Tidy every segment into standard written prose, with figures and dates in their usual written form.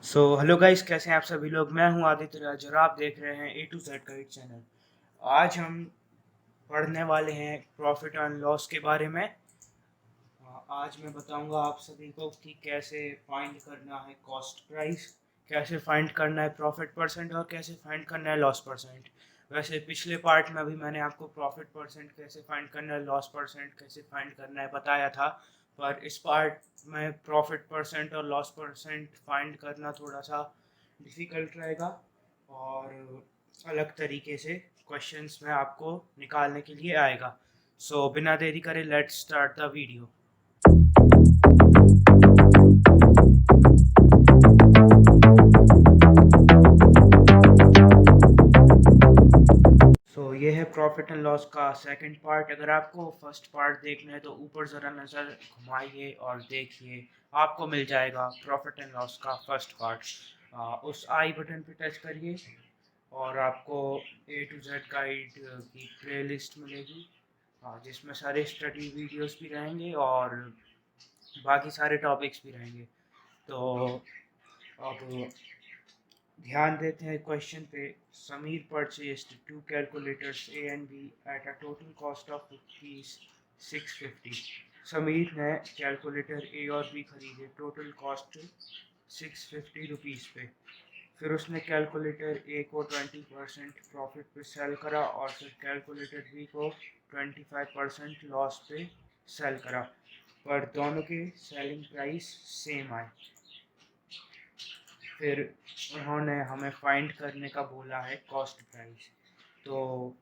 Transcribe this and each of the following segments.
Hello guys, कैसे हैं आप सभी लोग। मैं हूं आदित्य राज और आप देख रहे हैं A to Z guide channel. आज हम पढ़ने वाले हैं प्रॉफिट एंड लॉस के बारे में। आज मैं बताऊंगा आप सभी को कि कैसे फाइंड करना है कॉस्ट प्राइस, कैसे फाइंड करना है प्रॉफिट परसेंट और कैसे फाइंड करना है लॉस परसेंट। वैसे पिछले पार्ट में भी मैंने आपको प्रॉफिट परसेंट कैसे फाइंड करना है, लॉस परसेंट कैसे फाइंड करना है बताया था, पर इस पार्ट में प्रॉफिट परसेंट और लॉस परसेंट फाइंड करना थोड़ा सा डिफ़िकल्ट रहेगा और अलग तरीके से क्वेश्चंस में आपको निकालने के लिए आएगा। बिना देरी करे लेट्स स्टार्ट द वीडियो। ये है प्रॉफिट एंड लॉस का सेकंड पार्ट। अगर आपको फर्स्ट पार्ट देखना है तो ऊपर ज़रा नज़र घुमाइए और देखिए, आपको मिल जाएगा प्रॉफिट एंड लॉस का फर्स्ट पार्ट। उस आई बटन पे टच करिए और आपको A to Z गाइड की प्लेलिस्ट मिलेगी, जिसमें सारे स्टडी वीडियोस भी रहेंगे और बाकी सारे टॉपिक्स भी रहेंगे। तो अब ध्यान देते हैं क्वेश्चन पे। Sameer purchased two calculators A and B at a total cost of ₹650। Sameer ने कैलकुलेटर A और B खरीदे टोटल कॉस्ट ₹650 पे। फिर उसने कैलकुलेटर A को 20% प्रॉफिट पे सेल करा और फिर कैलकुलेटर B को 25% लॉस पे सेल करा, पर दोनों के सेलिंग प्राइस सेम आए। फिर उन्होंने हमें फाइंड करने का बोला है कॉस्ट प्राइस। तो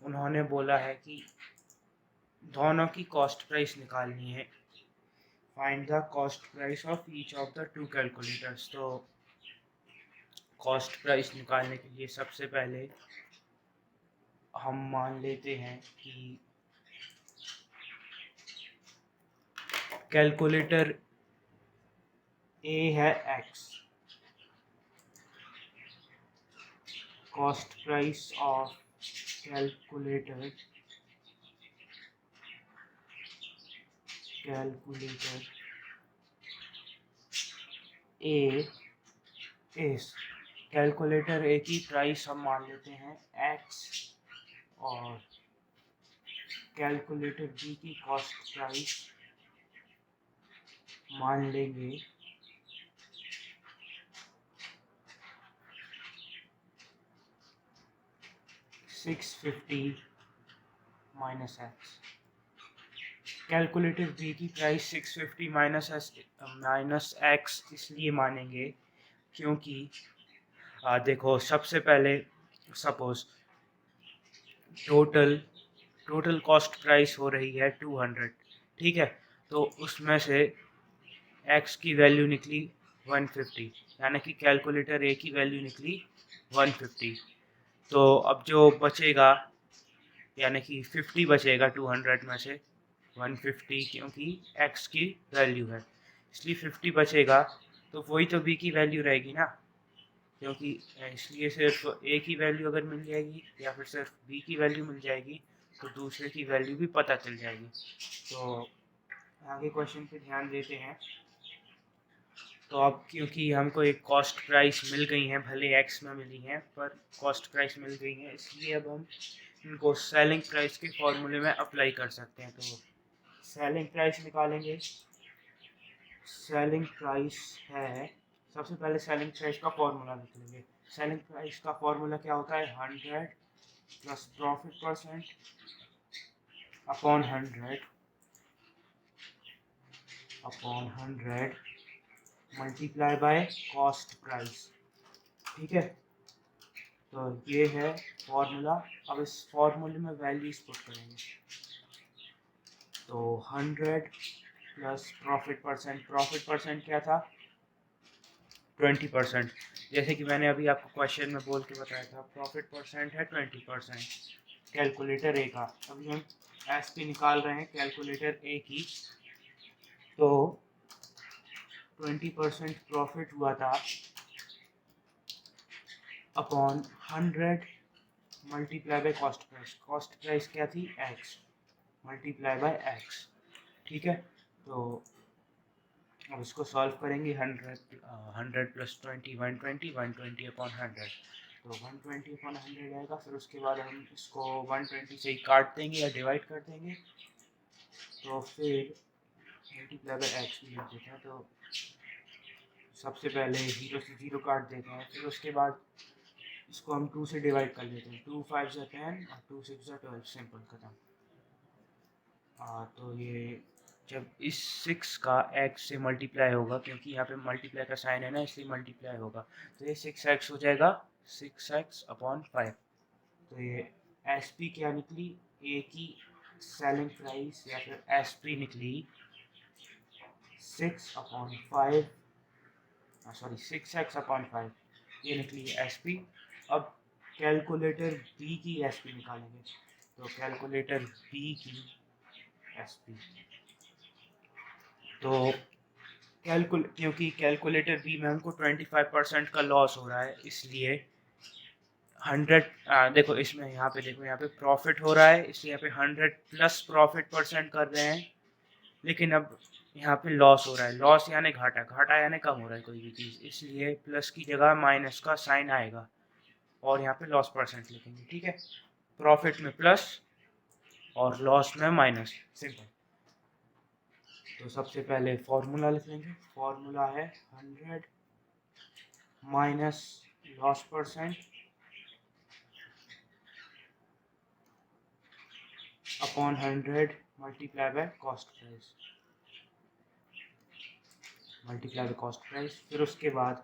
उन्होंने बोला है कि दोनों की कॉस्ट प्राइस निकालनी है। Find the cost price of each of the two calculators. तो कॉस्ट प्राइस निकालने के लिए सबसे पहले हम मान लेते हैं कि कैलकुलेटर A है X, cost price of calculator A इस कैलकुलेटर A की प्राइस हम मान लेते हैं X और कैलकुलेटर B की कॉस्ट प्राइस मान लेंगे 650 माइनस एक्स। कैलकुलेटर B की प्राइस 650 माइनस एक्स इसलिए मानेंगे क्योंकि देखो, सबसे पहले suppose total total cost price हो रही है 200, ठीक है। तो उसमें से x की वैल्यू निकली 150, यानी कि कैलकुलेटर A की वैल्यू निकली 150। तो अब जो बचेगा यानी कि 50 बचेगा 200 में से 150, क्योंकि x की वैल्यू है इसलिए 50 बचेगा। तो वही तो b की वैल्यू रहेगी ना, क्योंकि इसलिए सिर्फ a की वैल्यू अगर मिल जाएगी या फिर सिर्फ b की वैल्यू मिल जाएगी तो दूसरे की वैल्यू भी पता चल जाएगी। तो आगे क्वेश्चन पे ध्यान देते हैं। तो अब क्योंकि हमको एक कॉस्ट प्राइस मिल गई है, भले एक्स में मिली हैं पर कॉस्ट प्राइस मिल गई है, इसलिए अब हम इनको सेलिंग प्राइस के फॉर्मूले में अप्लाई कर सकते हैं। तो सेलिंग प्राइस निकालेंगे। सेलिंग प्राइस है, सबसे पहले सेलिंग प्राइस का फॉर्मूला लिख लेंगे। सेलिंग प्राइस का फॉर्मूला क्या होता है? 100 plus profit percent upon 100 multiply by cost price, ठीक है। तो ये है फॉर्मूला। अब इस फॉर्मूले में वैल्यूज पुट करेंगे। तो 100 प्लस प्रॉफिट परसेंट क्या था? 20%। जैसे कि मैंने अभी आपको क्वेश्चन में बोल के बताया था, प्रॉफिट परसेंट है 20% कैलकुलेटर ए का। अभी हम एस पी निकाल रहे हैं कैलकुलेटर ए की। तो 20% प्रॉफिट हुआ था upon 100 multiply by cost price. Cost price क्या थी? एक्स मल्टीप्लाई बाय एक्स, ठीक है। तो अब इसको सॉल्व करेंगे 100 प्लस 20 120 120 अपॉन 100, तो 120 अपॉन 100 आएगा। फिर उसके बाद हम इसको 120 से ही काट देंगे या डिवाइड कर देंगे, तो फिर मल्टीप्लाई बाय एक्स भी लिख देते हैं। तो सबसे पहले 0 से 0 काट देते हैं, फिर उसके बाद इसको हम 2 से डिवाइड कर लेते हैं। 2 5 जा 10 और 2 6 जा 12, सिंपल खत्म। तो ये जब इस 6 का x से मल्टीप्लाई होगा, क्योंकि यहाँ पे मल्टीप्लाई का साइन है ना, इसलिए मल्टीप्लाई होगा, तो ये 6x हो जाएगा 6x अपॉन 5। तो ये SP क्या निकली, A की सेलिंग प्राइस या फिर SP निकली 6 अपॉन 5, सॉरी 6x अपॉन 5, ये निकली SP। अब कैलकुलेटर B की SP निकालेंगे, तो कैलकुलेटर B की SP, तो क्योंकि कैलकुलेटर बी में हमको 25% का लॉस हो रहा है, इसलिए 100 देखो इसमें यहाँ पे देखो, यहाँ पे प्रॉफिट हो रहा है, इसलिए यहाँ पे 100 प्लस प्रॉफिट परसेंट कर रहे हैं। लेकिन अब यहाँ पे लॉस हो रहा है, लॉस यानी घाटा, घाटा यानी कम हो रहा है कोई भी चीज़, इसलिए प्लस की जगह माइनस का साइन आएगा और यहाँ पे लॉस परसेंट लिखेंगे। ठीक है, प्रॉफिट में प्लस और लॉस में माइनस, सिंपल। तो सबसे पहले फॉर्मूला लिख लेंगे, फॉर्मूला है 100 minus loss percent upon 100 multiply by cost price, multiply by cost price. फिर उसके बाद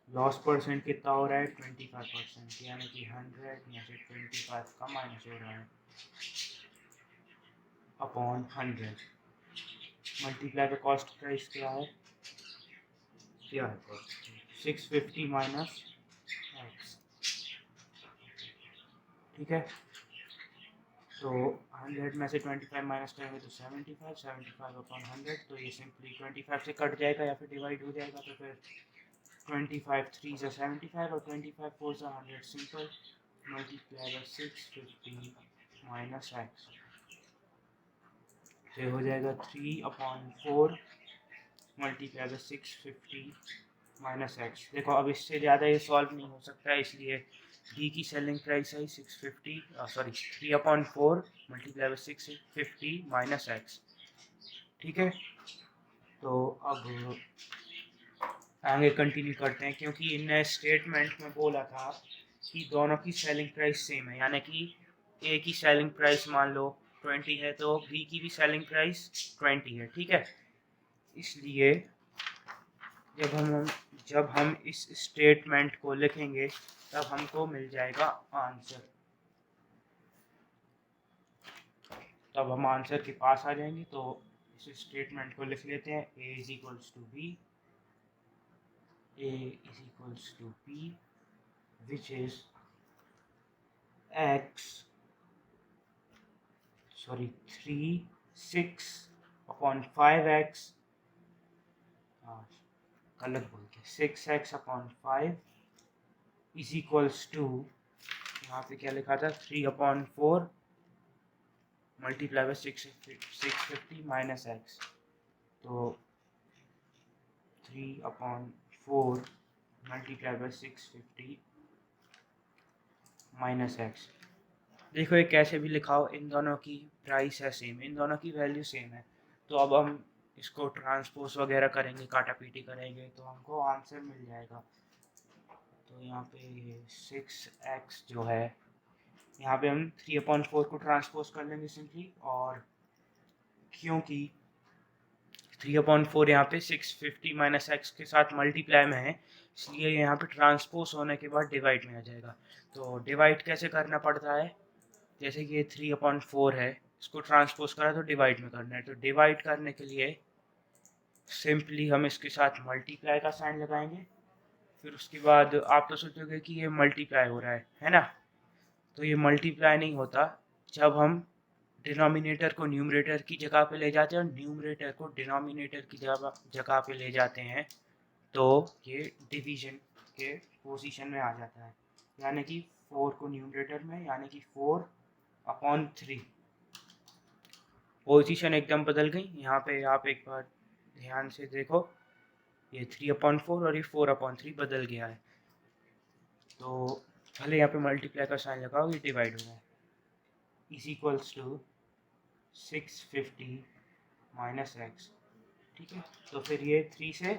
लॉस परसेंट कितना हो रहा है 25%, यानी कि 100 में से 25 का माइनस हो रहा है upon 100 multiply by cost price. क्या है कॉस्ट, 650 माइनस एक्स। ठीक है, तो 100 में से 25 माइनस करेंगे तो 75, 75 अपॉन 100, तो ये सिंपली 25 से कट जाएगा या फिर डिवाइड हो जाएगा, तो फिर 25 3 से 75 और 25 4 से 100, simple. Multiply by 650 minus x, तो हो जाएगा 3/4 मल्टीप्लाई बाय 650 माइनस एक्स। देखो अब इससे ज़्यादा ये सॉल्व नहीं हो सकता, इसलिए डी की सेलिंग प्राइस है 650, sorry 3/4 multiply by 650 minus x. ठीक है, तो अब आगे कंटिन्यू करते हैं, क्योंकि इनने स्टेटमेंट में बोला था कि दोनों की सेलिंग प्राइस सेम है, यानी कि ए की सेलिंग प्राइस मान लो 20 है, तो बी की भी सेलिंग प्राइस 20 है। ठीक है, इसलिए जब हम इस स्टेटमेंट को लिखेंगे तब हमको मिल जाएगा आंसर, तब हम आंसर के पास आ जाएंगे। तो इस स्टेटमेंट को लिख लेते हैं, A is equals to B, A is equals to B which is x, sorry 3 6 upon 5x, गलत बोल के 6x upon 5 is equals to, यहाँ पे क्या लिखा था 3/4 मल्टीप्लाई बाय 650 माइनस एक्स, तो 3/4 मल्टीप्लाई बाय 650 माइनस एक्स। देखो ये कैसे भी लिखाओ, इन दोनों की प्राइस है सेम, इन दोनों की वैल्यू सेम है, तो अब हम इसको ट्रांसपोज वगैरह करेंगे, काटा पीटी करेंगे, तो हमको आंसर मिल जाएगा। तो यहाँ पे 6x जो है, यहाँ पे हम 3/4 को ट्रांसपोज कर लेंगे सिंपली, और क्योंकि 3/4 यहाँ पे 650 माइनस एक्स के साथ मल्टीप्लाई में है, इसलिए यहाँ पे ट्रांसपोज होने के बाद डिवाइड में आ जाएगा। तो डिवाइड कैसे करना पड़ता है, जैसे कि ये 3/4 है, इसको ट्रांसपोज करा तो डिवाइड में करना है, तो डिवाइड करने के लिए सिंपली हम इसके साथ मल्टीप्लाई का साइन लगाएंगे। फिर उसके बाद आप तो सोचोगे कि ये मल्टीप्लाई हो रहा है ना, तो ये मल्टीप्लाई नहीं होता। जब हम डिनोमिनेटर को न्यूमरेटर की जगह पे ले जाते हैं और न्यूमरेटर को डिनोमिनेटर की जगह पे ले जाते हैं, तो ये डिवीजन के पोजीशन में आ जाता है, यानी कि 4 को न्यूमरेटर में, यानी कि 4/3, पोजीशन एकदम बदल गई। यहाँ पे आप एक बार ध्यान से देखो, ये 3/4 और ये 4/3 बदल गया है। तो पहले यहाँ पे मल्टीप्लाई का साइन लगाओ, ये डिवाइड हो रहा है, is equals to 650 minus x. ठीक है, तो फिर ये 3 से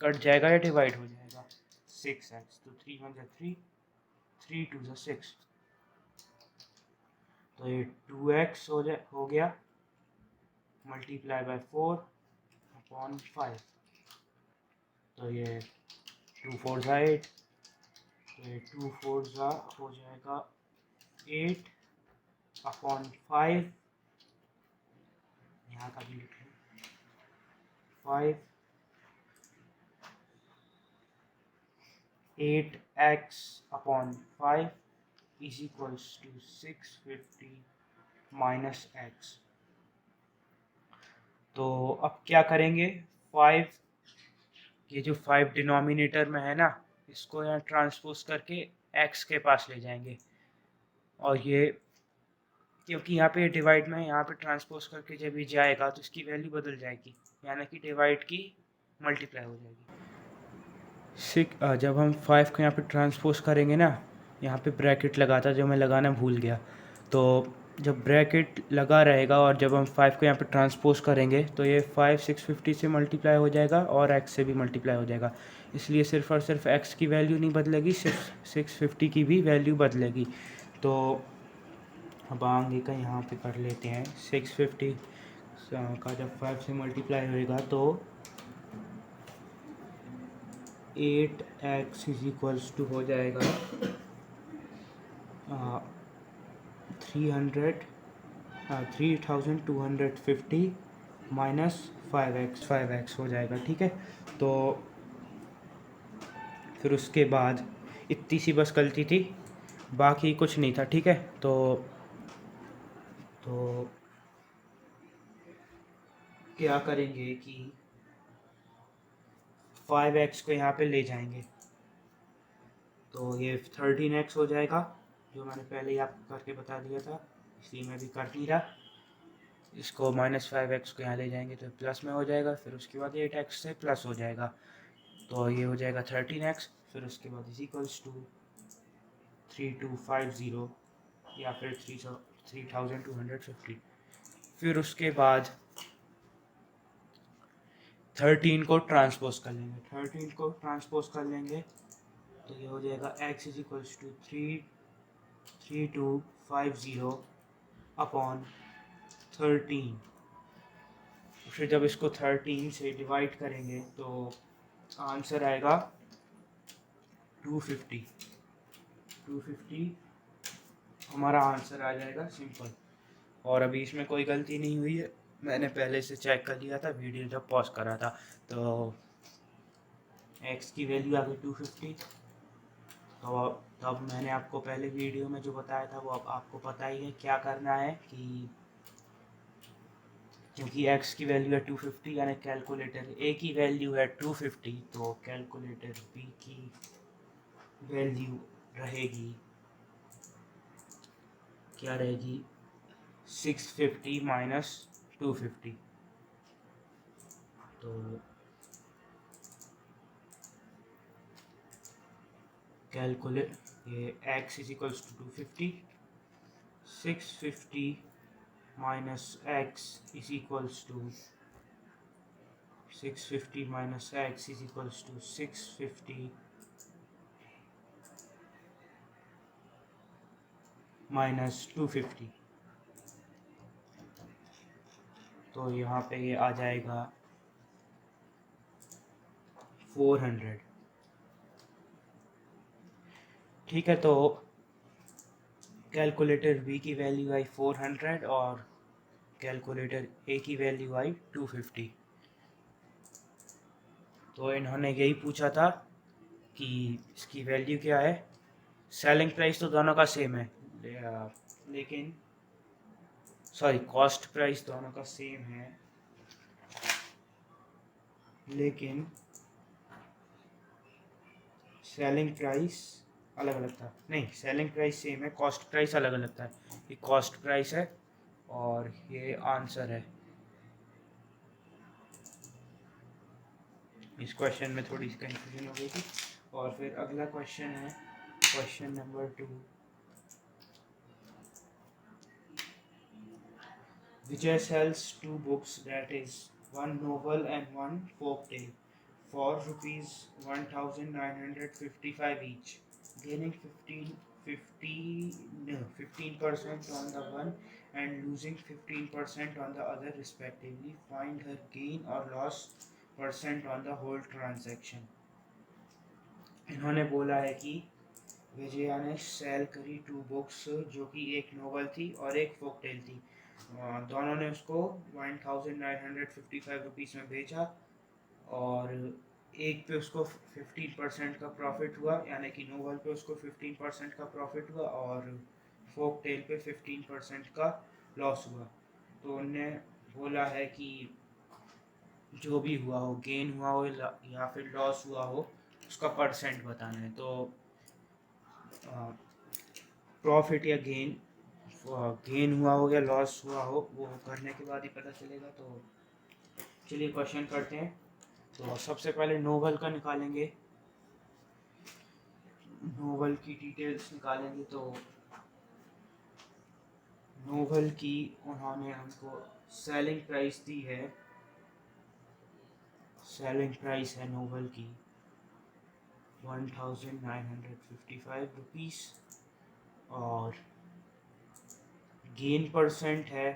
कट जाएगा या डिवाइड हो जाएगा, 6x, तो 3 1 3, 3 2 6, तो ये 2x हो गया, मल्टीप्लाई बाय 4/5, तो ये 2 4 8, तो ये 2 4 हो जाएगा 8/5, यहाँ का भी लिख लो 5, 8x/5 is equals to 650 minus x. तो अब क्या करेंगे, 5, ये जो 5 डिनोमिनेटर में है ना, इसको यहाँ ट्रांसपोज करके x के पास ले जाएंगे, और ये क्योंकि यहाँ पे डिवाइड में यहाँ पे ट्रांसपोज करके जब ये जाएगा तो इसकी वैल्यू बदल जाएगी, यानी कि डिवाइड की मल्टीप्लाई हो जाएगी। जब हम 5 को यहाँ पे ट्रांसपोज करेंगे ना, यहाँ पे ब्रैकेट लगा था जो मैं लगाना भूल गया, तो जब ब्रैकेट लगा रहेगा और जब हम 5 को यहाँ पे ट्रांसपोज करेंगे तो ये 5 650 से मल्टीप्लाई हो जाएगा और x से भी मल्टीप्लाई हो जाएगा, इसलिए सिर्फ और सिर्फ x की वैल्यू नहीं बदलेगी, सिर्फ 650 की भी वैल्यू बदलेगी। तो अब आगे का यहाँ पे कर लेते हैं, 650 का जब 5 से मल्टीप्लाई होएगा तो 8x इज इक्वल्स टू हो जाएगा 3250 माइनस 5x हो जाएगा। ठीक है, तो फिर उसके बाद इतनी सी बस गलती थी, बाकी कुछ नहीं था। ठीक है, तो क्या करेंगे कि 5x को यहाँ पे ले जाएंगे, तो ये 13x हो जाएगा, जो मैंने पहले ही आपको करके बता दिया था, इसलिए मैं भी कर नहीं रहा। इसको -5x को यहाँ ले जाएंगे तो प्लस में हो जाएगा, फिर उसके बाद 8x से प्लस हो जाएगा, तो ये हो जाएगा 13x, फिर उसके बाद इज इक्वल्स टू 3250 या फिर 3250। फिर उसके बाद 13 को ट्रांसपोज कर लेंगे, 13 को ट्रांसपोज कर लेंगे तो ये हो जाएगा x इज इक्वल्स टू 3250/13। फिर जब इसको 13 से डिवाइड करेंगे तो आंसर आएगा 250 हमारा आंसर आ जाएगा, सिंपल। और अभी इसमें कोई गलती नहीं हुई है, मैंने पहले से चेक कर लिया था वीडियो जब पॉज करा था, तो x की वैल्यू आ गई 250। तो तब मैंने आपको पहले वीडियो में जो बताया था वो अब आपको पता ही है क्या करना है, कि क्योंकि x की वैल्यू है 250 यानी कैलकुलेटर a की वैल्यू है 250, तो कैलकुलेटर b की वैल्यू रहेगी, क्या रहेगी, 650 माइनस 250। तो कैलकुलेट ये x is equals to 250, 650 minus x is equals to 650 minus x is equals to 650 minus 250। तो यहाँ पे ये आ जाएगा 400। ठीक है, तो कैलकुलेटर b की वैल्यू आई 400 और कैलकुलेटर a की वैल्यू आई 250। तो इन्होंने यही पूछा था कि इसकी वैल्यू क्या है। सेलिंग प्राइस तो दोनों का सेम है, लेकिन सॉरी कॉस्ट प्राइस दोनों का सेम है, लेकिन सेलिंग प्राइस अलग अलग था। नहीं, सेलिंग प्राइस सेम है, कॉस्ट प्राइस अलग अलग था। ये कॉस्ट प्राइस है और ये आंसर है। इस क्वेश्चन में थोड़ी सी कंफ्यूजन हो गई थी। और फिर अगला क्वेश्चन है question number 2। Vijay sells 2 books, that is one novel and one folk tale, for rupees 1955 each, gaining 15% on the one and losing 15% on the other respectively. Find her gain or loss percent on the whole transaction. इन्होंने बोला है कि विजया ने cell करी 2 books, जो कि एक novel थी और एक फोक टेल थी। दोनों ने उसको 1955 रुपीज़ में बेचा और एक पे उसको 15% का प्रॉफिट हुआ, यानी कि नोवेल पे उसको 15% का प्रॉफिट हुआ और फोक टेल पे 15% का लॉस हुआ। तो उनने बोला है कि जो भी हुआ हो, गेन हुआ हो या फिर लॉस हुआ हो, उसका परसेंट बताना है। तो प्रॉफिट या गेन हुआ हो या लॉस हुआ हो, वो करने के बाद ही पता चलेगा। तो चलिए क्वेश्चन करते हैं। तो सबसे पहले नोवेल का निकालेंगे, नोवेल की डिटेल्स निकालेंगे। तो नोवेल की उन्होंने हमको सेलिंग प्राइस दी है, सेलिंग प्राइस है नोवेल की 1955 रुपीज़ और गेन परसेंट है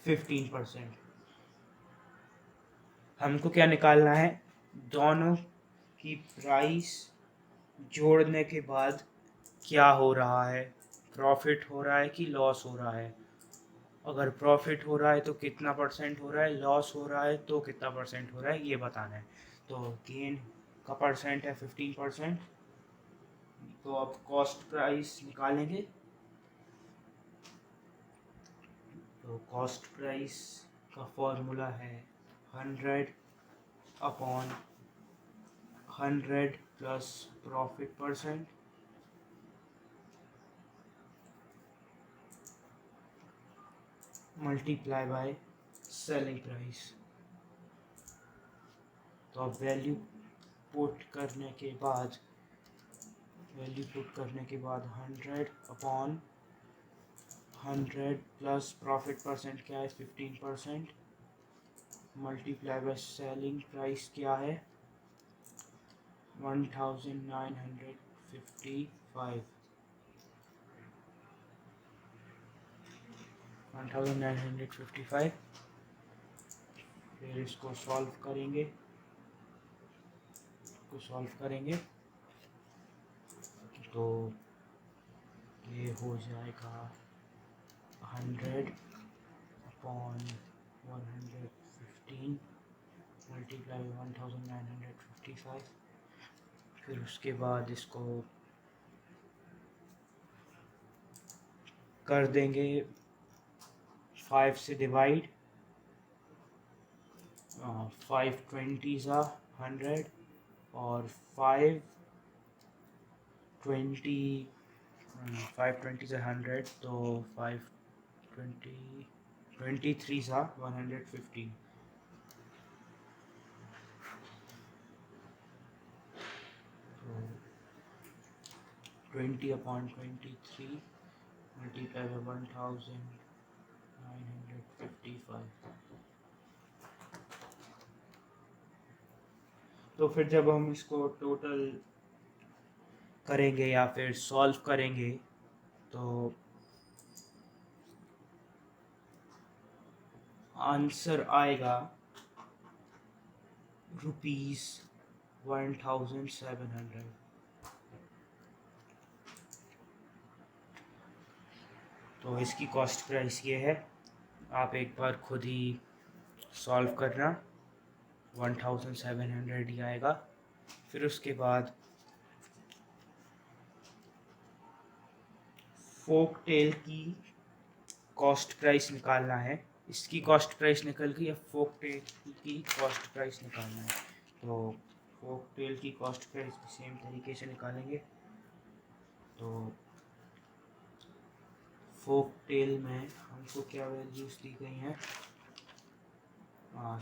15%। हमको क्या निकालना है, दोनों की प्राइस जोड़ने के बाद क्या हो रहा है, प्रॉफिट हो रहा है कि लॉस हो रहा है। अगर प्रॉफिट हो रहा है तो कितना परसेंट हो रहा है, लॉस हो रहा है तो कितना परसेंट हो रहा है, ये बताना है। तो गेन का परसेंट है 15%। तो अब कॉस्ट प्राइस निकालेंगे। तो कॉस्ट प्राइस का फॉर्मूला है 100/100 plus profit percent multiply by selling price. तो अब वैल्यू पुट करने के बाद 100/100 प्लस प्रॉफिट परसेंट क्या है 15%, मल्टीप्लाई बाय सेलिंग प्राइस क्या है 1955। फिर इसको सॉल्व करेंगे तो ये हो जाएगा 100/115 मल्टीप्लाई 1955। फिर उसके बाद इसको कर देंगे 5 से डिवाइड। 520 और 520 से 100, तो 523 115। तो 20/23 मल्टीप्लाई बाय 1955। तो फिर जब हम इसको टोटल करेंगे या फिर सॉल्व करेंगे तो आंसर आएगा ₹1700। तो इसकी कॉस्ट प्राइस ये है, आप एक बार खुद ही सॉल्व करना, 1700 ही आएगा। फिर उसके बाद फोक टेल की कॉस्ट प्राइस निकालना है। इसकी कॉस्ट प्राइस निकल गई, अब फोक टेल की कॉस्ट प्राइस निकालना है। तो फोक टेल की कॉस्ट प्राइस भी सेम तरीके से निकालेंगे। तो फोक टेल में हमको क्या वैल्यूज दी गई हैं,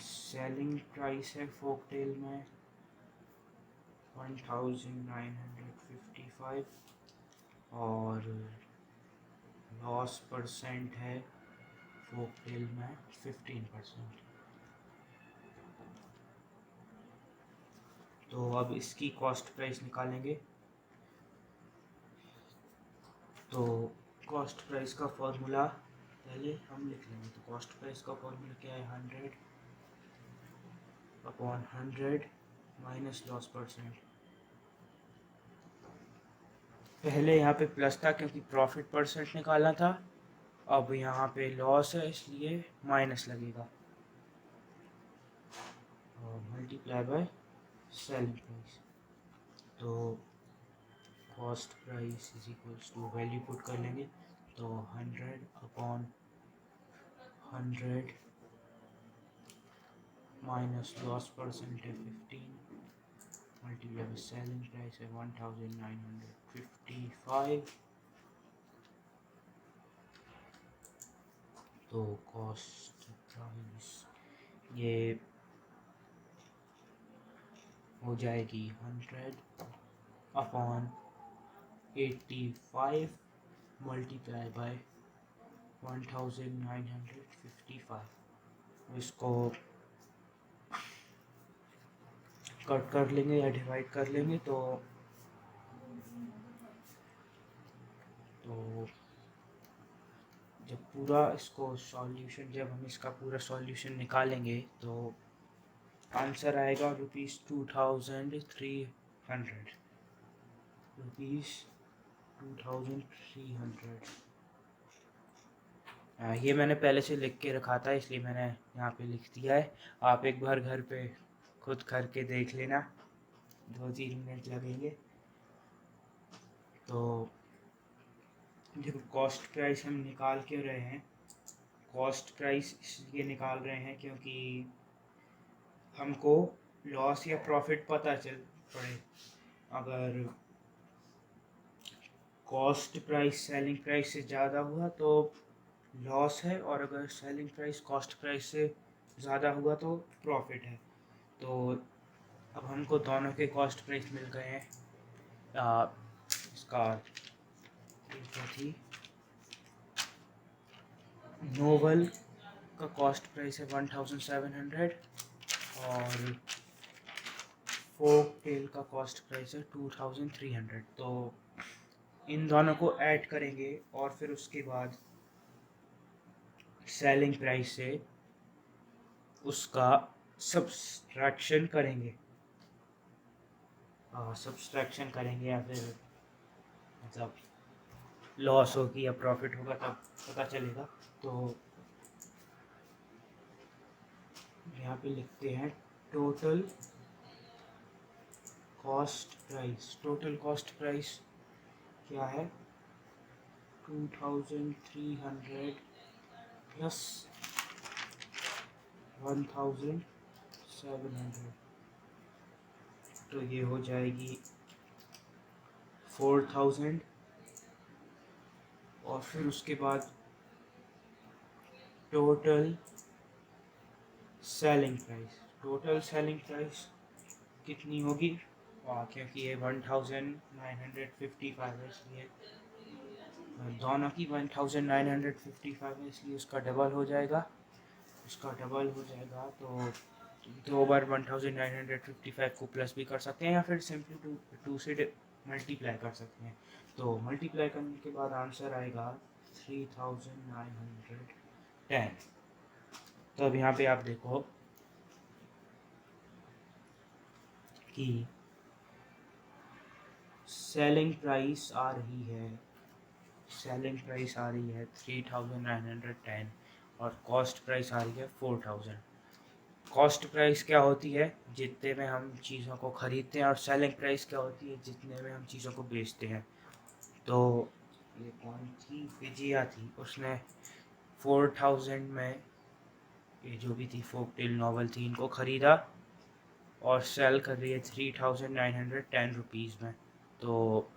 सेलिंग प्राइस है फोक टेल में 1955 और लॉस परसेंट है फोक टेल में 15%। तो अब इसकी कॉस्ट प्राइस निकालेंगे। तो कॉस्ट प्राइस का फॉर्मूला पहले हम लिख लेंगे। तो कॉस्ट प्राइस का फॉर्मूला क्या है, 100/100 माइनस लॉस परसेंट। पहले यहाँ पे प्लस था क्योंकि प्रॉफिट परसेंट निकालना था, अब यहाँ पे लॉस है इसलिए माइनस लगेगा और मल्टीप्लाई बाय सेलिंग प्राइस। तो cost price is equals to value put कर लेंगे। तो 100/100 माइनस लॉस परसेंट है 15 मल्टीप्लाई बाय सेलिंग प्राइस है 1955। तो कॉस्ट प्राइस ये हो जाएगी 100/85 मल्टीप्लाई बाय 1955। इसको कट कर लेंगे या डिवाइड कर लेंगे। तो जब हम इसका पूरा सॉल्यूशन निकालेंगे तो आंसर आएगा ₹2300। ₹2300। ये मैंने पहले से लिख के रखा था इसलिए मैंने यहाँ पे लिख दिया है। आप एक बार घर पे खुद करके देख लेना, 2-3 मिनट लगेंगे। तो देखो कॉस्ट प्राइस हम निकाल क्यों रहे हैं, कॉस्ट प्राइस इसलिए निकाल रहे हैं क्योंकि हमको लॉस या प्रॉफिट पता चल पड़े। अगर कॉस्ट प्राइस सेलिंग प्राइस से ज़्यादा हुआ तो लॉस है, और अगर सेलिंग प्राइस कॉस्ट प्राइस से ज़्यादा हुआ तो प्रॉफिट है। तो अब हमको दोनों के कॉस्ट प्राइस मिल गए हैं। इसका क्या थी, नोवेल का कॉस्ट प्राइस है 1700 और फोक टेल का कॉस्ट प्राइस है 2300। तो इन दोनों को ऐड करेंगे और फिर उसके बाद सेलिंग प्राइस से उसका सब्सट्रैक्शन करेंगे। सब्सट्रैक्शन करेंगे या फिर मतलब लॉस होगी या प्रॉफिट होगा तब पता चलेगा। तो यहाँ पे लिखते हैं total cost price. Total cost price क्या है, 2300 प्लस 1700। तो ये हो जाएगी 4000 और फिर उसके बाद total selling price. Total selling price कितनी होगी, क्योंकि ये 1955 है इसलिए दोनों की 1955 है इसलिए उसका डबल हो जाएगा। तो 2 बार 1955 को प्लस भी कर सकते हैं या फिर सिंपली टू से मल्टीप्लाई कर सकते हैं। तो मल्टीप्लाई करने के बाद आंसर आएगा 3910। तो अब यहाँ पे आप देखो कि सेलिंग प्राइस आ रही है 3910 और कॉस्ट प्राइस आ रही है 4000। कॉस्ट प्राइस क्या होती है, जितने में हम चीज़ों को ख़रीदते हैं, और सेलिंग प्राइस क्या होती है, जितने में हम चीज़ों को बेचते हैं। तो ये कौन थी, विजया थी, उसने 4000 में ये जो भी थी फोक टेल नॉवल थी इनको ख़रीदा और सेल कर रही है 3910 रुपीज़ में। तो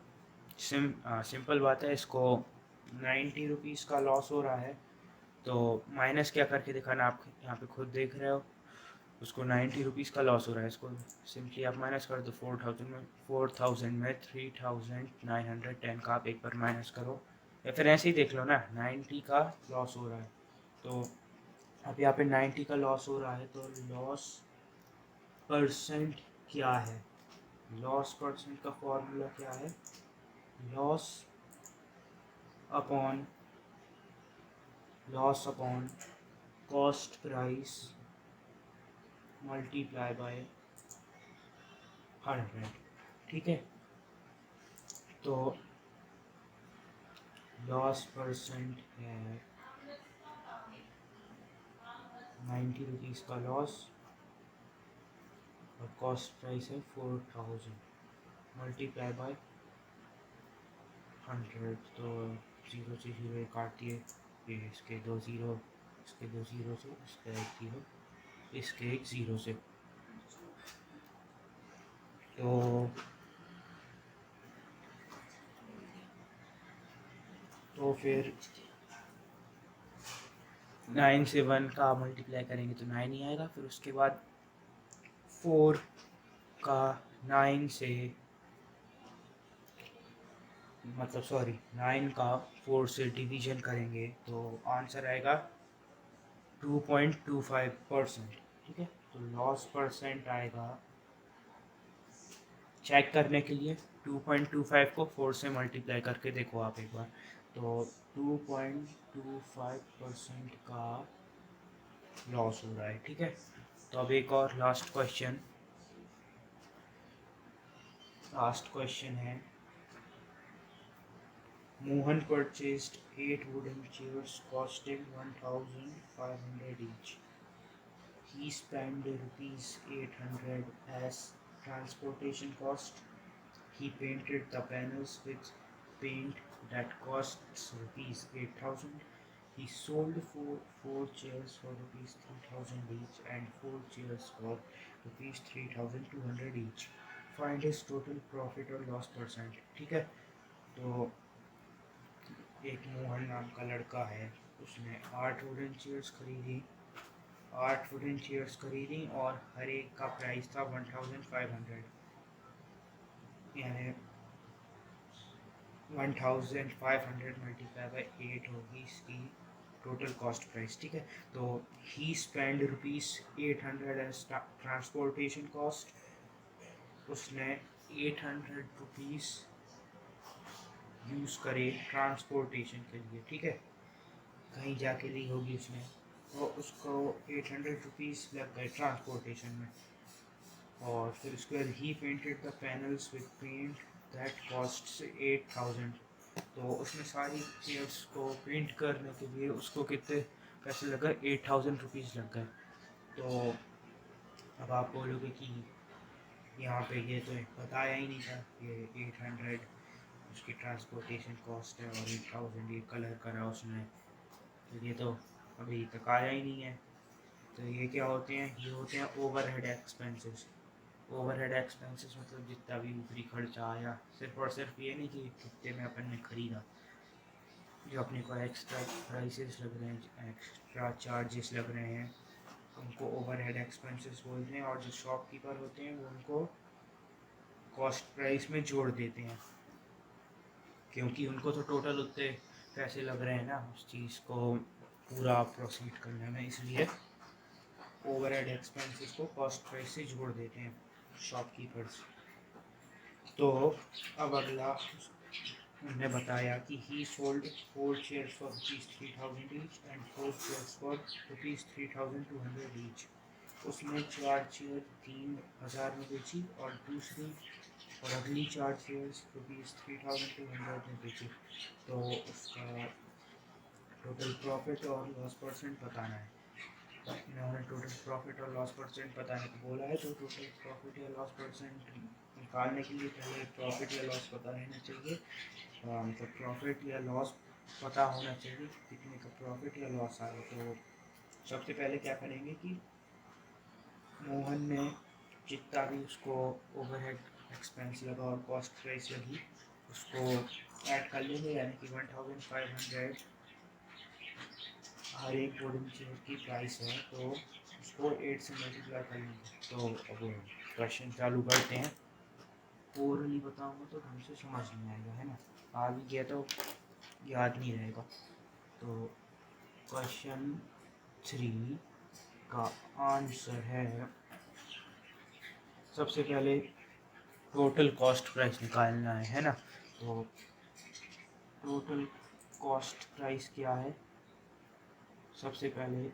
सिंपल बात है, इसको 90 रुपीज़ का लॉस हो रहा है। तो माइनस क्या करके दिखाना, आप यहाँ पे खुद देख रहे हो, उसको 90 रुपीज़ का लॉस हो रहा है। इसको सिंपली आप माइनस कर दो 4000 में 3910 का आप एक बार माइनस करो, या फिर ऐसे ही देख लो ना, 90 का लॉस हो रहा है। तो अब यहाँ पे 90 का लॉस हो रहा है, तो लॉस परसेंट क्या है, लॉस परसेंट का फॉर्मूला क्या है, loss upon cost price multiply by 100। ठीक है, तो लॉस परसेंट है 90 रुपीज़ का लॉस, और कॉस्ट प्राइस है 4000 मल्टीप्लाई बाय 100। तो 0 से 0 काट दिए, ये इसके 2 ज़ीरो, इसके 2 ज़ीरो से, इसका 1 ज़ीरो, इसके 1 ज़ीरो से। तो फिर 9 से 1 का मल्टीप्लाई करेंगे तो 9 ही आएगा। फिर उसके बाद 4 का 9 से, मतलब सॉरी 9 का 4 से डिवीजन करेंगे तो आंसर आएगा 2.25%। ठीक है, तो लॉस परसेंट आएगा, चेक करने के लिए 2.25 को 4 से मल्टीप्लाई करके देखो आप एक बार, तो 2.25% का लॉस हो रहा है। ठीक है, तो अब एक और लास्ट क्वेश्चन है, Mohan purchased 8 wooden chairs costing 1500 each. He spent rupees 800 as transportation cost. He painted the panels with paint that costs rupees 8000. He sold four chairs for rupees 3000 each and 4 chairs for rupees 3200 each. Find his total profit or loss percent। ठीक है, तो एक मोहन नाम का लड़का है, उसने 8 wooden chairs खरीदी और हर एक का प्राइस था 1500, यानी 1500 मल्टीप्लाई बाई 8 होगी इसकी टोटल कॉस्ट प्राइस। ठीक है, तो he spend rupees 800 as transportation cost, उसने 800 रुपीज़ यूज़ करे ट्रांसपोर्टेशन के लिए। ठीक है, कहीं जाके ली होगी उसने, तो उसको 800 रुपीज़ लग गए ट्रांसपोर्टेशन में। और फिर उसके बाद he painted the panels with paint that cost 8000। तो उसने सारी चेयर्स को पेंट करने के लिए उसको कितने पैसे लग गए, 8000 रुपीज़ लग गए। तो अब आप बोलोगे कि यहाँ पे ये तो बताया ही नहीं था, ये 800 उसकी ट्रांसपोर्टेशन कॉस्ट है और 8000 ये कलर करा उसने, तो ये तो अभी तक आया ही नहीं है। तो ये क्या होते हैं, ये होते हैं ओवरहेड एक्सपेंसेस। ओवरहेड एक्सपेंसेस मतलब जितना भी ऊपरी खर्चा आया, सिर्फ और सिर्फ ये नहीं कि कितने में अपन ने ख़रीदा, जो अपने को एक्स्ट्रा प्राइसेस लग रहे हैं, एक्स्ट्रा चार्जेस लग रहे हैं, उनको ओवरहेड एक्सपेंसेस बोलते हैं। और जो शॉपकीपर होते हैं वो उनको कॉस्ट प्राइस में जोड़ देते हैं, क्योंकि उनको तो टोटल उतने पैसे लग रहे हैं ना उस चीज़ को पूरा प्रोसीड करने में, इसलिए ओवरहेड एक्सपेंसेस को कॉस्ट प्राइस से जोड़ देते हैं शॉपकीपर्स। तो अब अगला उन्होंने बताया कि ही sold 4 chairs for rupees 3000 each and 4 chairs for rupees 3200 each. उसने 4 चेयर 3000 में बेची और अगली 4 चेयर्स रुपीज़ 3200 में बेची। तो उसका टोटल प्रॉफिट और लॉस परसेंट बताना है। इन्होंने टोटल प्रॉफिट और लॉस परसेंट बताने को बोला है, तो टोटल प्रॉफिट या लॉस परसेंट निकालने के लिए पहले प्रॉफिट या लॉस पता रहना चाहिए, मतलब प्रॉफिट या लॉस पता होना चाहिए कितने का प्रॉफिट या लॉस आए। तो सबसे पहले क्या करेंगे कि मोहन ने जितना भी उसको ओवरहेड एक्सपेंस लगा और कॉस्ट प्राइस लगी उसको ऐड कर लेंगे, यानी कि 1500 हर एक वुडन चेयर की प्राइस है, तो उसको 8 से मल्टीप्लाई कर लेंगे। तो अब क्वेश्चन चालू करते हैं। ओरली बताऊँगा तो ढंग से समझ नहीं आएगा, है ना, आ भी गया तो याद नहीं रहेगा। तो क्वेश्चन 3 का आंसर है, सबसे पहले टोटल कॉस्ट प्राइस निकालना है ना। तो टोटल कॉस्ट प्राइस क्या है, सबसे पहले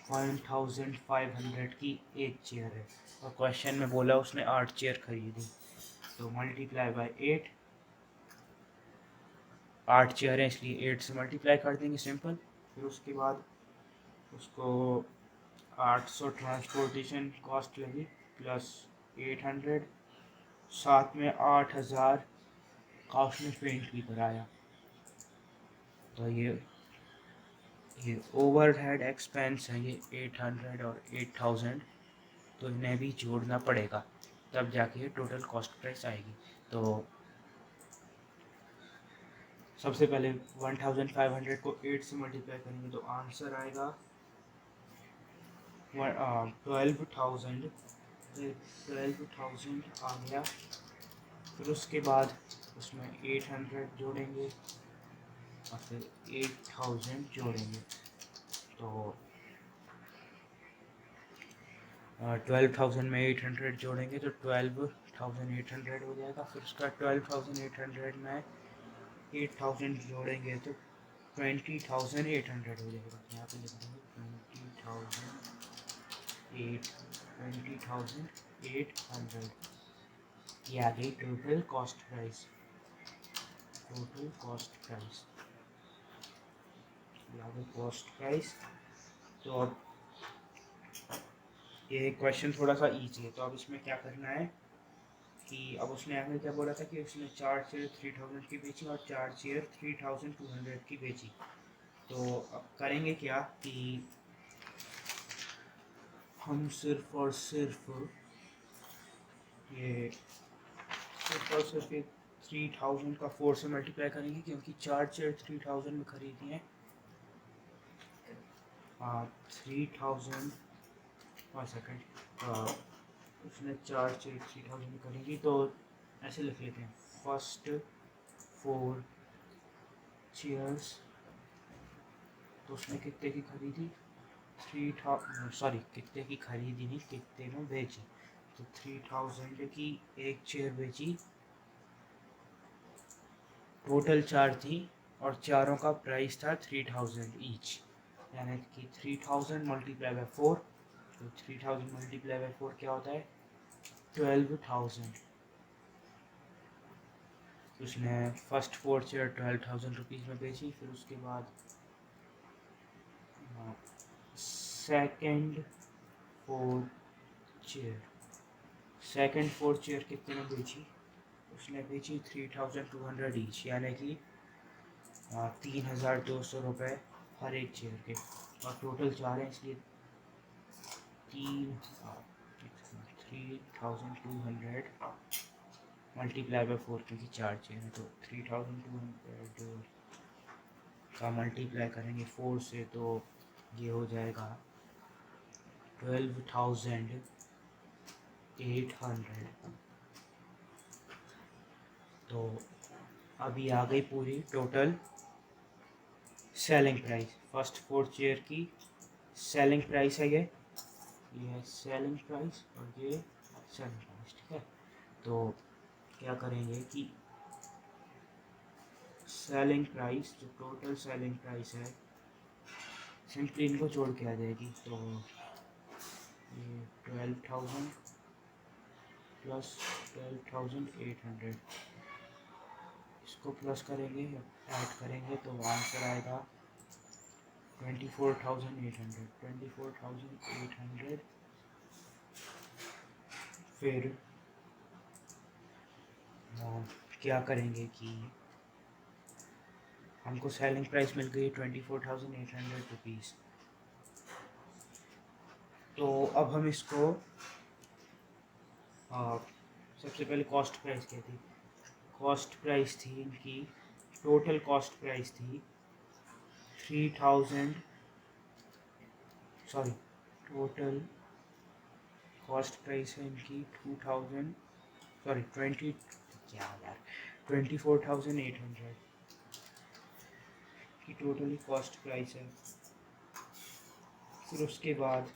1500 की एक चेयर है और क्वेश्चन में बोला उसने 8 चेयर खरीदी, तो मल्टीप्लाई बाय 8, 8 चेयर है इसलिए 8 से मल्टीप्लाई कर देंगे, सिंपल। फिर उसके बाद उसको 800 ट्रांसपोर्टेशन कॉस्ट लगी प्लस 800, साथ में 8000 का उसने पेंट भी कराया। तो ये ओवरहेड एक्सपेंस है, ये 800 और 8000, तो इन्हें भी जोड़ना पड़ेगा, तब जाके टोटल कॉस्ट प्राइस आएगी। तो सबसे पहले 1500 को 8 से मल्टीप्लाई करेंगे तो आंसर आएगा 12,000। 12,000 आ गया। फिर उसके बाद उसमें 800 जोड़ेंगे और फिर 8,000 जोड़ेंगे, तो 12,000 में 800 जोड़ेंगे तो 12,800 हो जाएगा। फिर उसका 12,800 में 8,000 जोड़ेंगे तो 20,800 हो जाएगा। यहाँ पे लिख देंगे 20,800। ये आ गई total cost price. Total cost price आ गई कॉस्ट प्राइस। तो अब ये क्वेश्चन थोड़ा सा ईजी है, तो अब इसमें क्या करना है कि अब उसने हमें क्या बोला था कि उसने 4 चेयर 3000 की बेची और 4 चेयर 3200 की बेची। तो अब करेंगे क्या कि हम सिर्फ और सिर्फ ये 3000 का 4 से मल्टीप्लाई करेंगे, क्योंकि 4 चेयर 3000 में खरीदी है। 3000 1 सेकेंड, उसने 4 चेयर 3000 में खरीदी, तो ऐसे लिख लेते हैं, फर्स्ट 4 चेयर्स, तो उसने कितने की खरीदी, 3000, सॉरी कितने की खरीदी नहीं, कितने में बेची, तो 3000 की एक चेयर बेची। टोटल 4 थी और चारों का प्राइस था 3000 ईच, यानी कि 3000 मल्टीप्लाई बाय 4, तो 3000 मल्टीप्लाई बाय 4 क्या होता है 12,000। उसने फर्स्ट 4 चेयर 12,000 रुपीज़ में बेची। फिर उसके बाद सेकंड 4 चेयर, सेकंड 4 चेयर कितने में बेची, उसने बेची 3200 ईच, यानी कि 3200 रुपये हर एक चेयर के, और टोटल 4 है इसलिए 3200 मल्टीप्लाई बाय 4, क्योंकि 4 चेयर है तो 3200 का मल्टीप्लाई करेंगे 4 से, तो ये हो जाएगा 12,800। तो अभी आ गई पूरी total selling price. First 4 chair की सेलिंग प्राइस है, ये है सेलिंग प्राइस और ये सेलिंग प्राइस, ठीक है। तो क्या करेंगे कि सेलिंग प्राइस, जो टोटल सेलिंग प्राइस है, सिंपली इनको जोड़ के आ जाएगी, तो ये 12,000 प्लस 12,800, इसको प्लस करेंगे, ऐड करेंगे तो आंसर आएगा 24,800। 24,800। फिर क्या करेंगे कि हमको सेलिंग प्राइस मिल गई 24,800 रुपीज़, तो अब हम इसको सबसे पहले कॉस्ट प्राइस क्या थी। कॉस्ट प्राइस थी इनकी, टोटल कॉस्ट प्राइस थी 3000, सॉरी टोटल कॉस्ट प्राइस है इनकी 2000, सॉरी 20, क्या यार 24,800 की टोटली कॉस्ट प्राइस है। फिर उसके बाद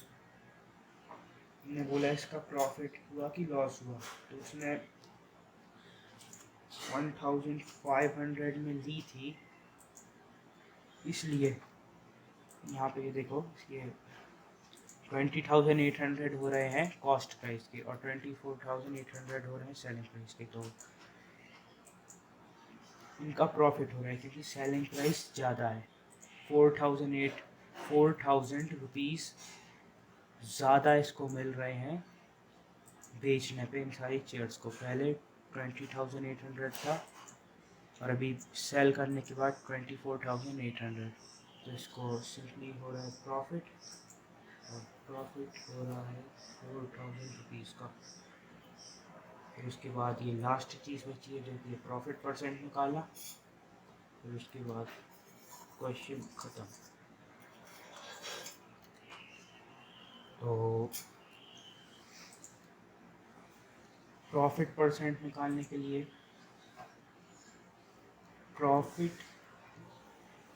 मैंने बोला इसका प्रॉफिट हुआ कि लॉस हुआ, तो उसने 1500 में ली थी, इसलिए यहाँ पे ये देखो ये 20,800 हो रहे हैं कॉस्ट प्राइस के और 24,800 हो रहे हैं सेलिंग प्राइस के, तो इनका प्रॉफिट हो रहा है क्योंकि सेलिंग प्राइस ज़्यादा है। 4,000 रुपीज़ ज़्यादा इसको मिल रहे हैं बेचने पे इन सारी चेयर्स को। पहले 20,800 था और अभी सेल करने के बाद 24,800, तो इसको सिंपली हो रहा है प्रॉफिट, और प्रॉफिट हो रहा है 4,000 रुपीज़ का। फिर उसके बाद ये लास्ट चीज़ बची है जो कि प्रॉफिट परसेंट निकाला, फिर उसके बाद क्वेश्चन ख़त्म। तो प्रॉफिट परसेंट निकालने के लिए प्रॉफिट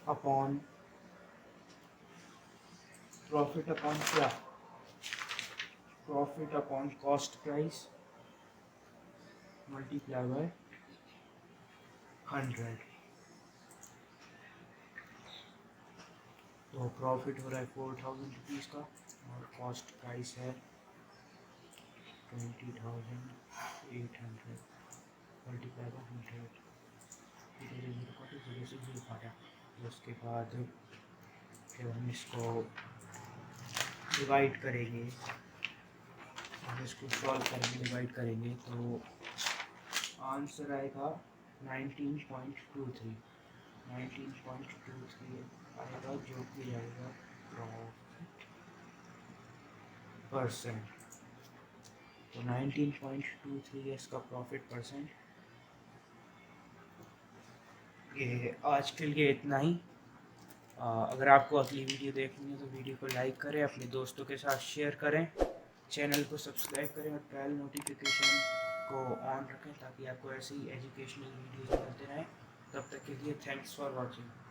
अपॉन क्या, profit upon cost price multiply by 100। तो प्रॉफिट हो रहा है 4,000 रुपीज़ का और कॉस्ट प्राइस है 20,800 मल्टीप्लाई बाय 100। जीरो का तो जीरो से जीरो काटा, तो उसके बाद जब हम इसको डिवाइड करेंगे, हम इसको सॉल्व करेंगे, डिवाइड करेंगे, तो आंसर आएगा 19.23 आएगा, जो कि आएगा प्रॉफिट परसेंट। तो 19.23 है इसका प्रॉफिट परसेंट। ये आज के लिए इतना ही। अगर आपको अगली वीडियो देखनी है तो वीडियो को लाइक करें, अपने दोस्तों के साथ शेयर करें, चैनल को सब्सक्राइब करें और बेल नोटिफिकेशन को ऑन रखें ताकि आपको ऐसे ही एजुकेशनल वीडियोज़ मिलते रहें। तब तक के लिए थैंक्स फॉर वॉचिंग।